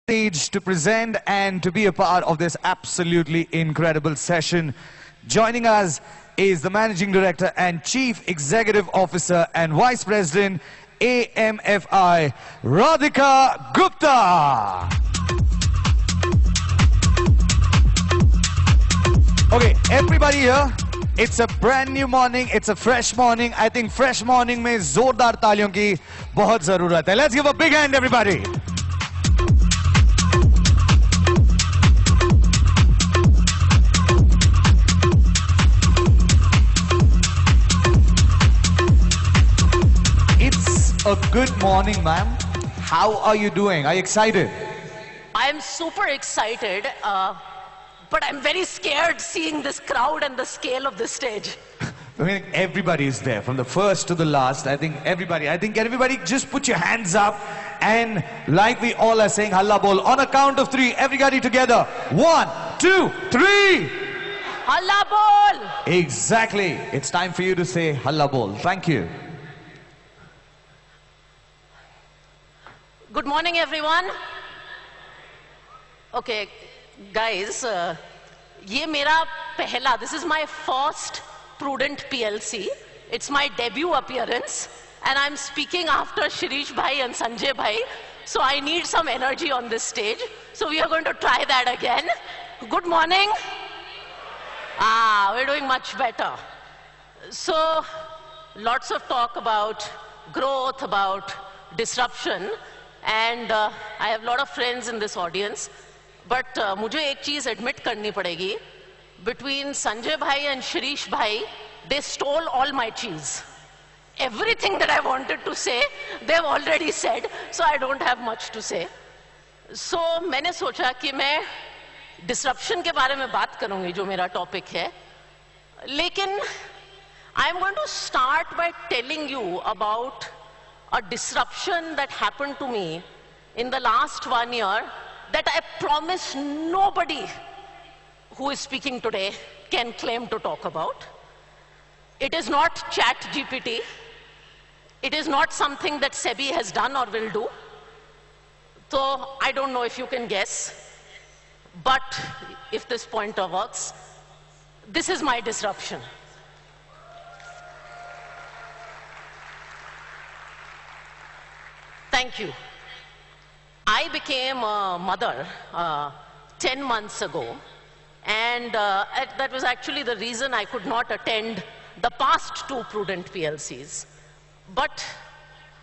stage to present and to be a part of this absolutely incredible session. Joining us is the Managing Director and Chief Executive Officer and Vice President, AMFI, Radhika Gupta. Okay, everybody here, it's a brand new morning, it's a fresh morning. I think fresh morning में जोरदार तालियों की बहुत ज़रूरत है. Let's give a big hand, everybody. It's a good morning, ma'am. How are you doing? Are you excited? I'm super excited. But I'm very scared seeing this crowd and the scale of this stage. I mean, everybody is there, from the first to the last. I think everybody just put your hands up and like we all are saying, Halla Bol. On a count of three, everybody together. 1, 2, 3. Halla Bol! Exactly. It's time for you to say Halla Bol. Thank you. Good morning, everyone. Okay. Guys, this is my first Prudent PLC. It's my debut appearance, and I'm speaking after Shirish Bhai and Sanjay Bhai, so I need some energy on this stage. So we are going to try that again. Good morning. We're doing much better. So, lots of talk about growth, about disruption, and I have a lot of friends in this audience. But मुझे एक चीज admit करनी पड़ेगी. Between Sanjay Bhai and Shirish Bhai, they stole all my cheese. Everything that I wanted to say, they've already said, so I don't have much to say. So मैंने सोचा कि मैं disruption के बारे में बात करूँगी जो मेरा topic है. लेकिन I'm going to start by telling you about a disruption that happened to me in the last 1 year that I promise nobody who is speaking today can claim to talk about. It is not ChatGPT. It is not something that SEBI has done or will do. So I don't know if you can guess, but if this pointer works, this is my disruption. Thank you. I became a mother 10 months ago, and that was actually the reason I could not attend the past 2 Prudent PLCs. But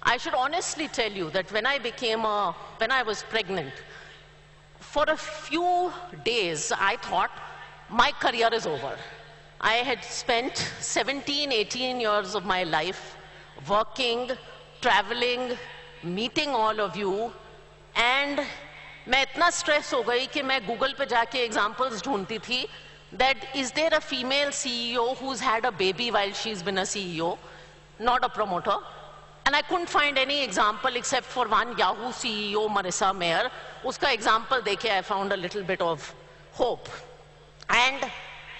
I should honestly tell you that when I was pregnant, for a few days I thought my career is over. I had spent 17, 18 years of my life working, traveling, meeting all of you, and मैं इतना stress हो गई कि मैं Google पे जाके examples ढूंढती थी that is there a female CEO who's had a baby while she's been a CEO, not a promoter, and I couldn't find any example except for one Yahoo CEO, Marissa Mayer. उसका example देके I found a little bit of hope. And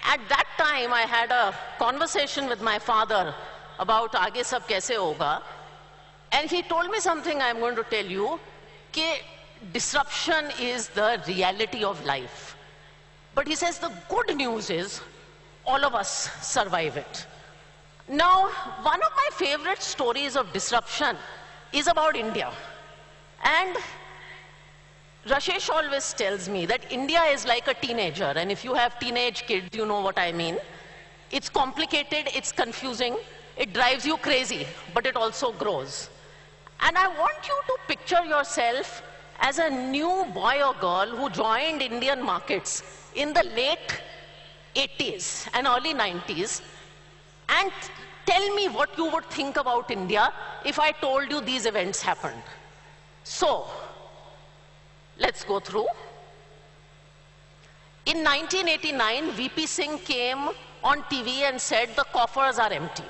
at that time I had a conversation with my father about आगे सब कैसे होगा, and he told me something I'm going to tell you. Disruption is the reality of life. But he says the good news is all of us survive it. Now, one of my favorite stories of disruption is about India. And Rashesh always tells me that India is like a teenager, and if you have teenage kids, you know what I mean. It's complicated, it's confusing, it drives you crazy, but it also grows. And I want you to picture yourself as a new boy or girl who joined Indian markets in the late 80s and early 90s, and tell me what you would think about India if I told you these events happened. So, let's go through. In 1989, VP Singh came on TV and said the coffers are empty.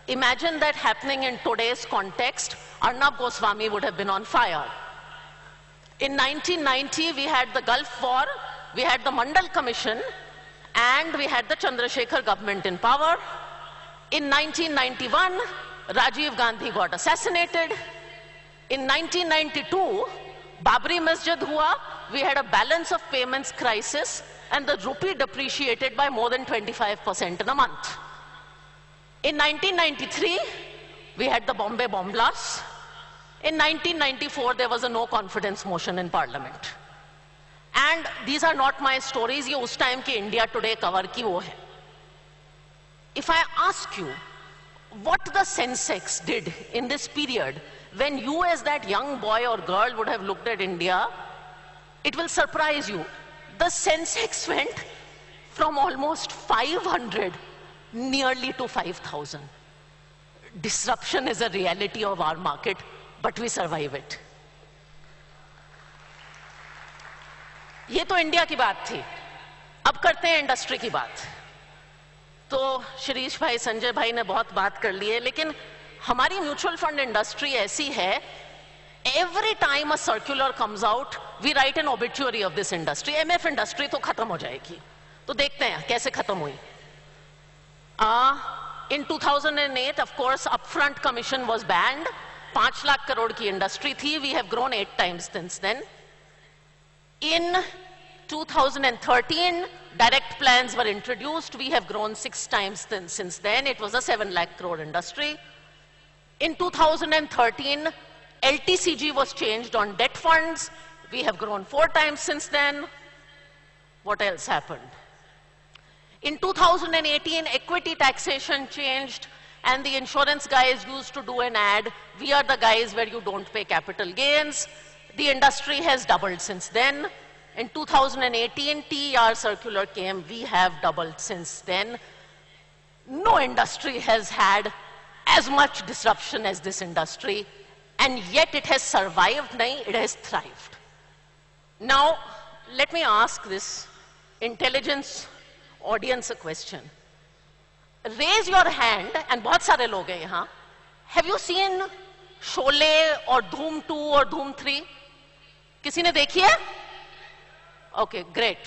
Imagine that happening in today's context. Arnab Goswami would have been on fire. In 1990, we had the Gulf War, we had the Mandal Commission, and we had the Chandrasekhar government in power. In 1991, Rajiv Gandhi got assassinated. In 1992, Babri Masjid hua, we had a balance of payments crisis, and the rupee depreciated by more than 25% in a month. In 1993, we had the Bombay bomb blast. In 1994, there was a no confidence motion in parliament. And these are not my stories, ye us time ki India Today cover ki wo hai. If I ask you what the Sensex did in this period, when you as that young boy or girl would have looked at India, it will surprise you. The Sensex went from almost 500 nearly to 5,000. Disruption is a reality of our market, but we survive it. ये तो India की बात थी. अब करते हैं industry की बात. तो शिरीष भाई, संजय भाई ने बहुत बात कर ली है, लेकिन हमारी म्यूचुअल फंड इंडस्ट्री ऐसी है, every time a circular comes out, we write an obituary of this industry. MF industry तो खत्म हो जाएगी. तो देखते हैं कैसे खत्म हुई. In 2008, of course, upfront commission was banned. 5 lakh crore की इंडस्ट्री थी. We have grown 8 times since then. In 2013, direct plans were introduced. We have grown 6 times since then. It was a 7 lakh crore industry. In 2013, LTCG was changed on debt funds. We have grown 4 times since then. What else happened? In 2018, equity taxation changed, and the insurance guys used to do an ad, we are the guys where you don't pay capital gains. The industry has doubled since then. In 2018, TER circular came, we have doubled since then. No industry has had as much disruption as this industry, and yet it has survived, it has thrived. Now, let me ask this intelligence audience a question. Raise your hand, and बहुत सारे लोग हैं यहाँ. Have you seen Sholay or Dhoom 2 or Dhoom 3? किसी ने देखी है? Okay, great.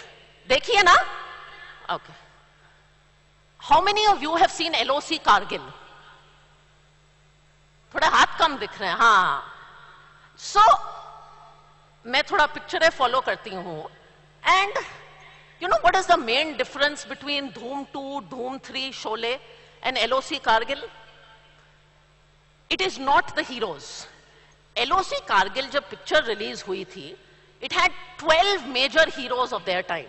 देखी है ना? Okay. How many of you have seen LOC Kargil? थोड़ा हाथ कम दिख रहे हैं. हाँ. So, मैं थोड़ा पिक्चरें फॉलो करती हूँ. And you know what is the main difference between Dhoom 2, Dhoom 3, Sholay and LOC Kargil? It is not the heroes. LOC Kargil जब picture release हुई थी, it had 12 major heroes of their time.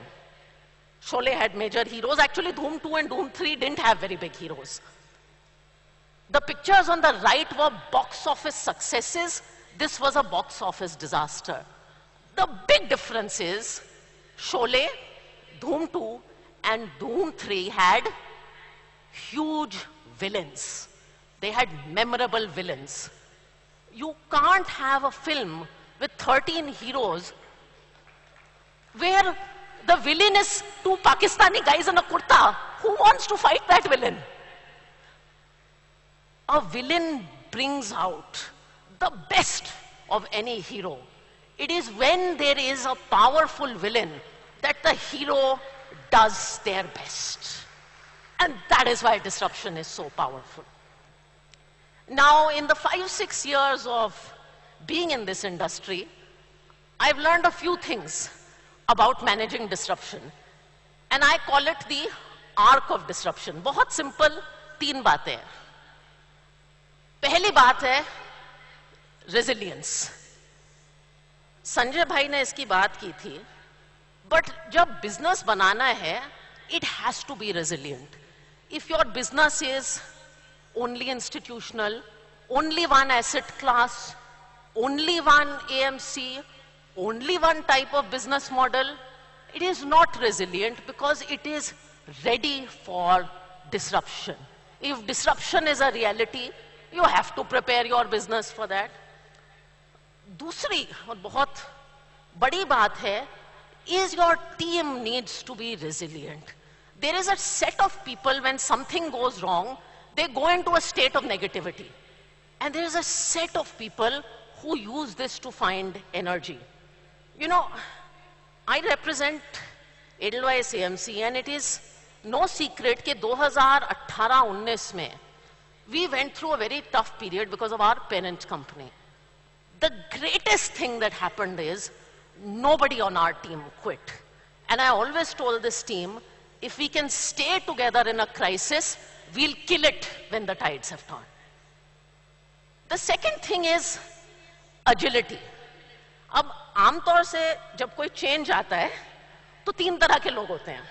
Sholay had major heroes. Actually, Dhoom 2 and Dhoom 3 didn't have very big heroes. The pictures on the right were box office successes. This was a box office disaster. The big difference is Sholay, Dhoom 2 and Dhoom 3 had huge villains. They had memorable villains. You can't have a film with 13 heroes where the villain is 2 Pakistani guys in a kurta. Who wants to fight that villain? A villain brings out the best of any hero. It is when there is a powerful villain that the hero does their best. And that is why disruption is so powerful. Now, in the 5-6 years of being in this industry, I've learned a few things about managing disruption. And I call it the arc of disruption. बहुत simple 3 बातें. पहली बात है resilience. Sanjay भाई ने इसकी बात की थी. But जब business बनाना है, it has to be resilient. If your business is only institutional, only one asset class, only one AMC, only one type of business model, it is not resilient because it is ready for disruption. If disruption is a reality, you have to prepare your business for that. दूसरी और बहुत बड़ी बात है, is your team needs to be resilient. There is a set of people when something goes wrong, they go into a state of negativity. And there is a set of people who use this to find energy. You know, I represent Edelweiss AMC and it is no secret that 2018-19 में we went through a very tough period because of our parent company. The greatest thing that happened is nobody on our team quit. And I always told this team, if we can stay together in a crisis, we'll kill it when the tides have turned. The second thing is agility. अब आमतौर से जब कोई change आता है, तो तीन तरह के लोग होते हैं.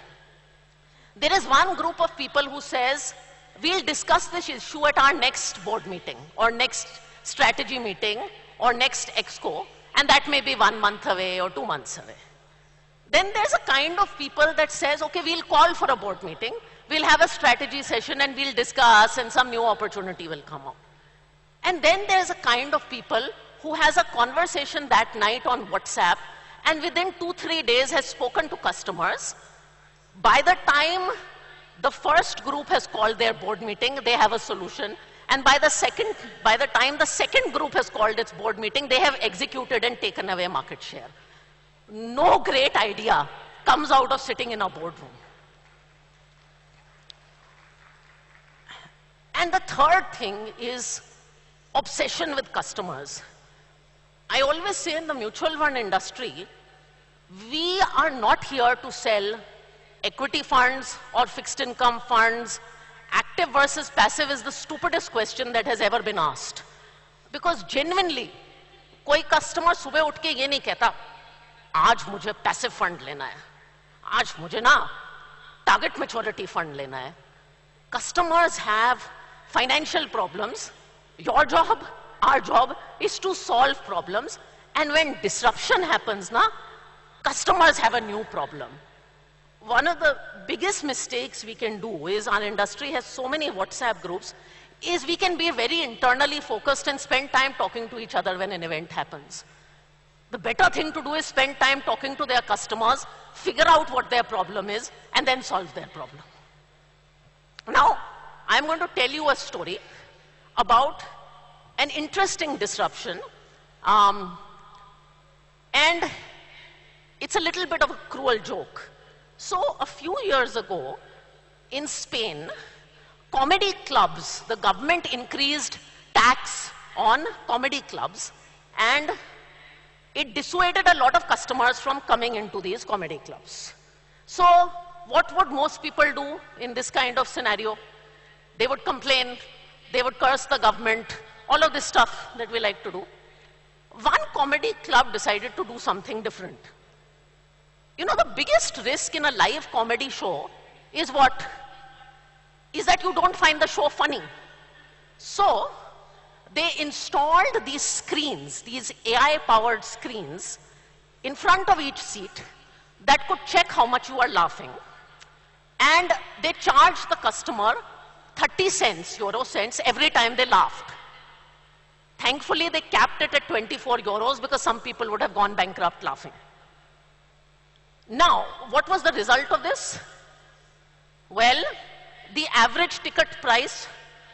There is one group of people who says, we'll discuss this issue at our next board meeting, or next strategy meeting, or next exco, and that may be 1 month away or 2 months away. Then there's a kind of people that says, okay, we'll call for a board meeting, we'll have a strategy session and we'll discuss and some new opportunity will come up. And then there's a kind of people who has a conversation that night on WhatsApp and within 2-3 days has spoken to customers. By the time the first group has called their board meeting, they have a solution. And by the time the second group has called its board meeting, they have executed and taken away market share. No great idea comes out of sitting in a boardroom. And the third thing is obsession with customers. I always say in the mutual fund industry, we are not here to sell equity funds or fixed income funds. Active versus passive is the stupidest question that has ever been asked. Because genuinely, कोई customer सुबह उठ के ये नहीं कहता, आज मुझे passive fund लेना है, आज मुझे ना target maturity fund लेना है. Customers have financial problems. Your job, our job is to solve problems. And when disruption happens, na, customers have a new problem. One of the biggest mistakes we can do is, our industry has so many WhatsApp groups, is we can be very internally focused and spend time talking to each other when an event happens. The better thing to do is spend time talking to their customers, figure out what their problem is, and then solve their problem. Now, I'm going to tell you a story about an interesting disruption. And it's a little bit of a cruel joke. So a few years ago, in Spain, comedy clubs, the government increased tax on comedy clubs, and it dissuaded a lot of customers from coming into these comedy clubs. So what would most people do in this kind of scenario? They would complain, they would curse the government, all of this stuff that we like to do. One comedy club decided to do something different. You know, the biggest risk in a live comedy show is what? Is that you don't find the show funny. So they installed these screens, these AI-powered screens, in front of each seat that could check how much you are laughing. And they charged the customer 30 cents, euro cents, every time they laughed. Thankfully, they capped it at 24 euros because some people would have gone bankrupt laughing. Now, what was the result of this? Well, the average ticket price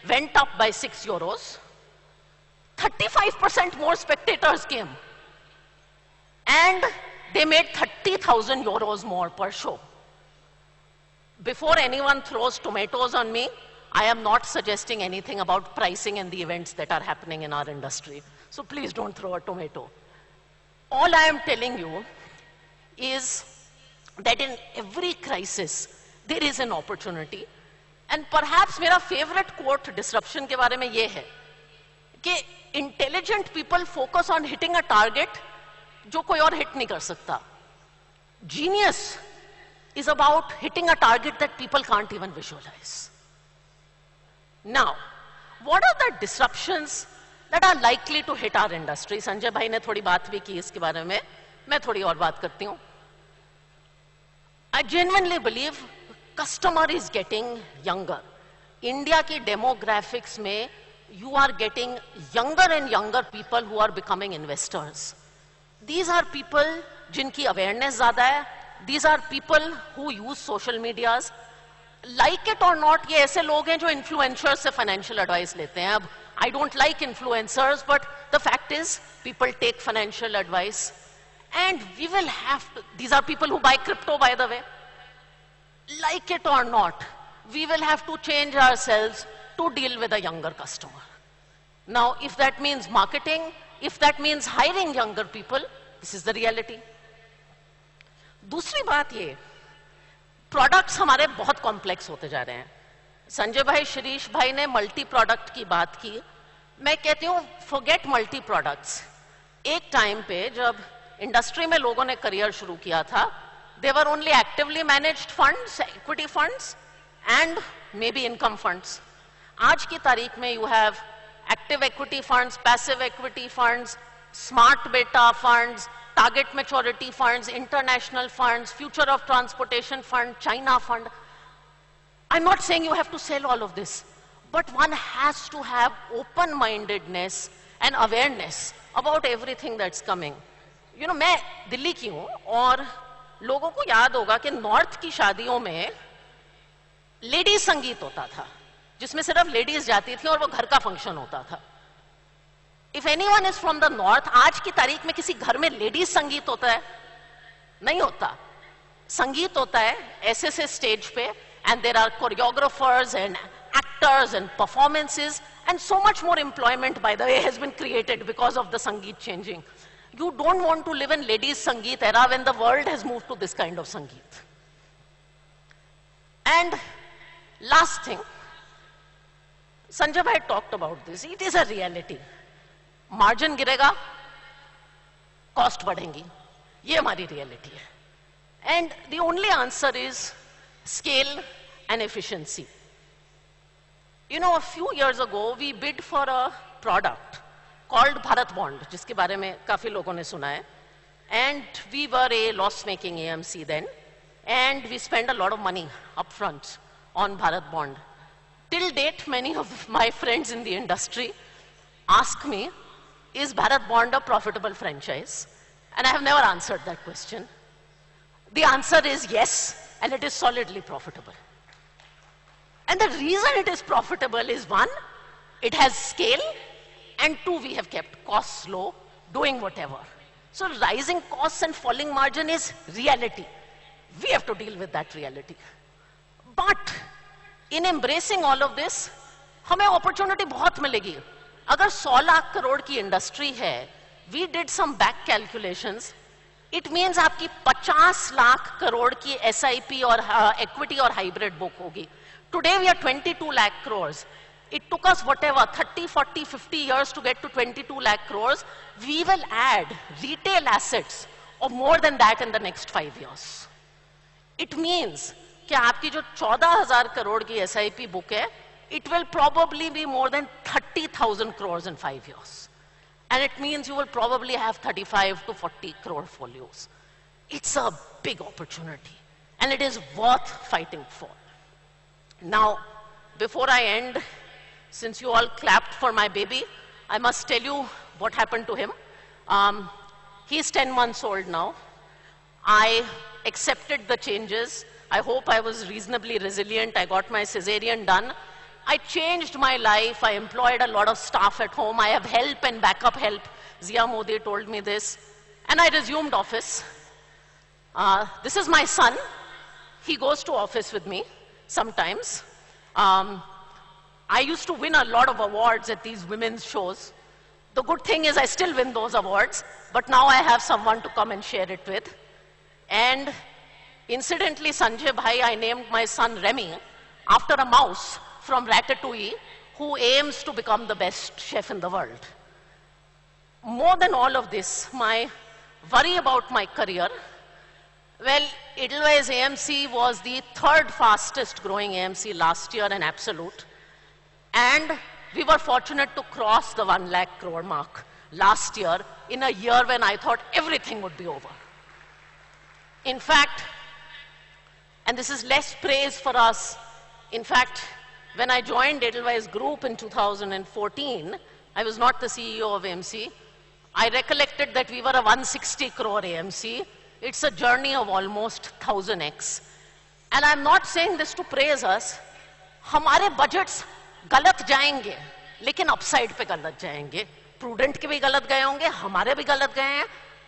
went up by 6 euros. 35% more spectators came. And they made 30,000 euros more per show. Before anyone throws tomatoes on me, I am not suggesting anything about pricing and the events that are happening in our industry. So please don't throw a tomato. All I am telling you is that in every crisis, there is an opportunity. And perhaps my favorite quote disruption के बारे में ये है कि intelligent people focus on hitting a target जो कोई और hit नहीं कर सकता. Genius is about hitting a target that people can't even visualize. Now, what are the disruptions that are likely to hit our industry? Sanjay bhai ने थोड़ी बात भी की इसके बारे में, मैं थोड़ी और बात करती हूँ. I genuinely believe customer is getting younger. India की demographics में you are getting younger and younger people who are becoming investors. These are people जिनकी awareness ज़्यादा है. These are people who use social medias. Like it or not, ये ऐसे लोग हैं जो influencers से financial advice लेते हैं. अब I don't like influencers, but the fact is people take financial advice. And we will have to, these are people who buy crypto, by the way. Like it or not, we will have to change ourselves to deal with a younger customer. Now, if that means marketing, if that means hiring younger people, this is the reality. दूसरी बात ये, products हमारे बहुत complex होते जा रहे हैं. संजय भाई, शिरीष भाई ने मल्टी प्रोडक्ट की बात की. मैं कहती हूँ फॉरगेट मल्टी प्रोडक्ट्स. एक टाइम पे जब इंडस्ट्री में लोगों ने करियर शुरू किया था, they were only actively managed funds, equity funds and maybe income funds. आज की तारीख में you have active equity funds, passive equity funds, smart beta funds, target maturity funds, international funds, future of transportation fund, China fund. I'm not saying you have to sell all of this, but one has to have open-mindedness and awareness about everything that's coming. You know, मैं दिल्ली की हूँ और लोगों को याद होगा कि north की शादियों में लेडीज संगीत होता था, जिसमें सिर्फ लेडीज जाती थी और वो घर का फंक्शन होता था. If anyone is from the north, आज की तारीख में किसी घर में लेडीज संगीत होता है? नहीं होता. संगीत होता है ऐसे स्टेज पे, and there are choreographers and actors and performances, and so much more employment by the way has been created because of the sangeet changing. You don't want to live in ladies Sangeet era when the world has moved to this kind of Sangeet. And last thing, Sanjay bhai talked about this. It is a reality. Margin girega, cost badhengi. Ye hamari reality hai. And the only answer is scale and efficiency. You know, a few years ago, we bid for a product called Bharat Bond, जिसके बारे में काफी लोगों ने सुना है. And we were a loss-making AMC then, and we spent a lot of money upfront on Bharat Bond. Till date, many of my friends in the industry ask me, is Bharat Bond a profitable franchise? And I have never answered that question. The answer is yes, and it is solidly profitable. And the reason it is profitable is, one, it has scale, and two, we have kept costs low, doing whatever. So rising costs and falling margin is reality. We have to deal with that reality. But in embracing all of this, हमें opportunity बहुत मिलेगी. अगर 100 लाख करोड़ की industry है, we did some back calculations. It means आपकी 50 लाख करोड़ की SIP और equity और hybrid book होगी. Today we are 22 lakh crores. It took us whatever, 30, 40, 50 years to get to 22 lakh crores. We will add retail assets of more than that in the next 5 years. It means कि आपकी जो 14,000 करोड़ की SIP book है, it will probably be more than 30,000 crores in 5 years. And it means you will probably have 35 to 40 crore folios. It's a big opportunity, and it is worth fighting for. Now, before I end, since you all clapped for my baby, I must tell you what happened to him. He's 10 months old now. I accepted the changes. I hope I was reasonably resilient. I got my cesarean done. I changed my life. I employed a lot of staff at home. I have help and backup help. Zia Modi told me this. And I resumed office. This is my son. He goes to office with me sometimes. I used to win a lot of awards at these women's shows. The good thing is I still win those awards, but now I have someone to come and share it with. And incidentally, Sanjay bhai, I named my son Remy after a mouse from Ratatouille who aims to become the best chef in the world. More than all of this, my worry about my career, well, Edelweiss AMC was the 3rd fastest growing AMC last year in absolute. And we were fortunate to cross the 1 lakh crore mark last year in a year when I thought everything would be over. In fact, and this is less praise for us, in fact, when I joined Edelweiss Group in 2014, I was not the CEO of AMC. I recollected that we were a 160 crore AMC. It's a journey of almost 1000x. And I'm not saying this to praise us. हमारे budgets गलत जाएंगे, लेकिन upside पे गलत जाएंगे. Prudent के भी गलत गए होंगे, हमारे भी गलत गए हैं,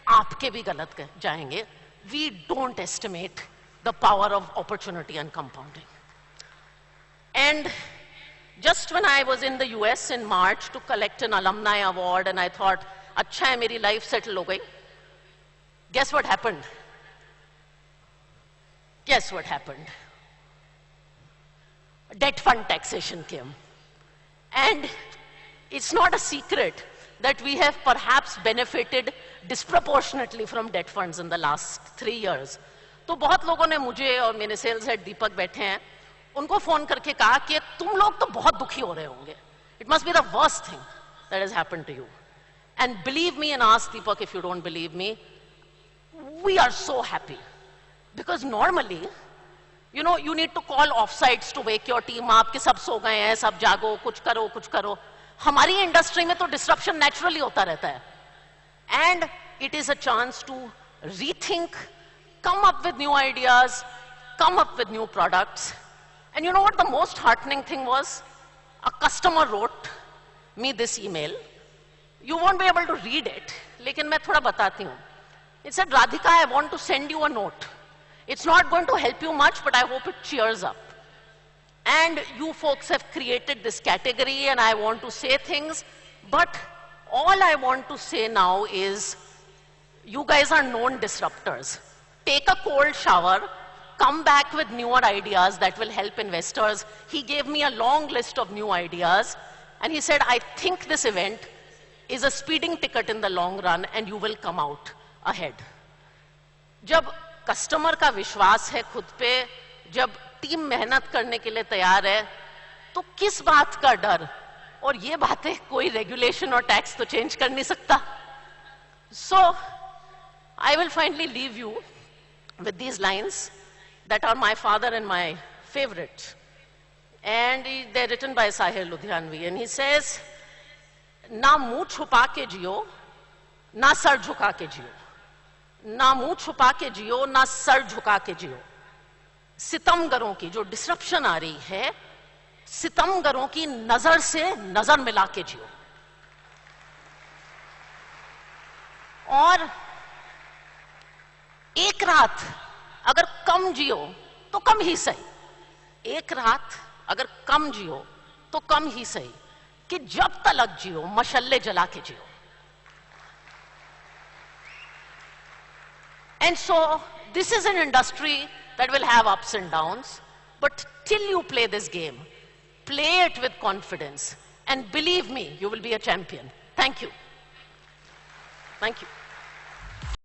आपके भी गलत जाएंगे. We don't estimate the power of opportunity and compounding. And just when I was in the US in March to collect an alumni award, and I thought, अच्छा है मेरी लाइफ सेटल हो गई. Guess what happened? Guess what happened? Debt fund taxation came. And it's not a secret that we have perhaps benefited disproportionately from debt funds in the last 3 years. तो बहुत लोगों ने मुझे और मेरे सेल्स हेड दीपक बैठे हैं, उनको फोन करके कहा कि तुम लोग तो बहुत दुखी हो रहे होंगे. It must be the worst thing that has happened to you. And believe me, and ask Deepak if you don't believe me, we are so happy. Because normally, you know, you need to call offsites to wake your team up, कि सब सो गए हैं, सब जागो, कुछ करो. हमारी industry में तो डिस्ट्रप्शन नेचुरली होता रहता है. And it is a chance to rethink, come up with new ideas, come up with new products. And you know what the most heartening thing was? A customer wrote me this email. You won't be able to read it, लेकिन मैं थोड़ा बताती हूँ. It said, Radhika, I want to send you a note. It's not going to help you much, but I hope it cheers up. And you folks have created this category, and I want to say things, but all I want to say now is, you guys are known disruptors. Take a cold shower, come back with newer ideas that will help investors. He gave me a long list of new ideas, and he said, I think this event is a speeding ticket in the long run, and you will come out ahead. जब customer का विश्वास है खुद पे, जब team मेहनत करने के लिए तैयार है, तो किस बात का डर? और ये बातें कोई रेगुलेशन और टैक्स तो चेंज कर नहीं सकता. So, I will finally leave you with these lines that are my father and my favorite. And they're written by Sahir Ludhianvi. And he says, ना मुंह छुपा के जियो, ना सर झुका के जियो. ना मुंह छुपा के जियो, ना सर झुका के जियो. सितमगरों की जो डिसरप्शन आ रही है, सितमगरों की नजर से नजर मिला के जियो. और एक रात अगर कम जियो तो कम ही सही. एक रात अगर कम जियो तो कम ही सही, कि जब तलक जियो मशल्ले जला के जियो. And so, this is an industry that will have ups and downs, but till you play this game, play it with confidence, and believe me, you will be a champion. Thank you. Thank you.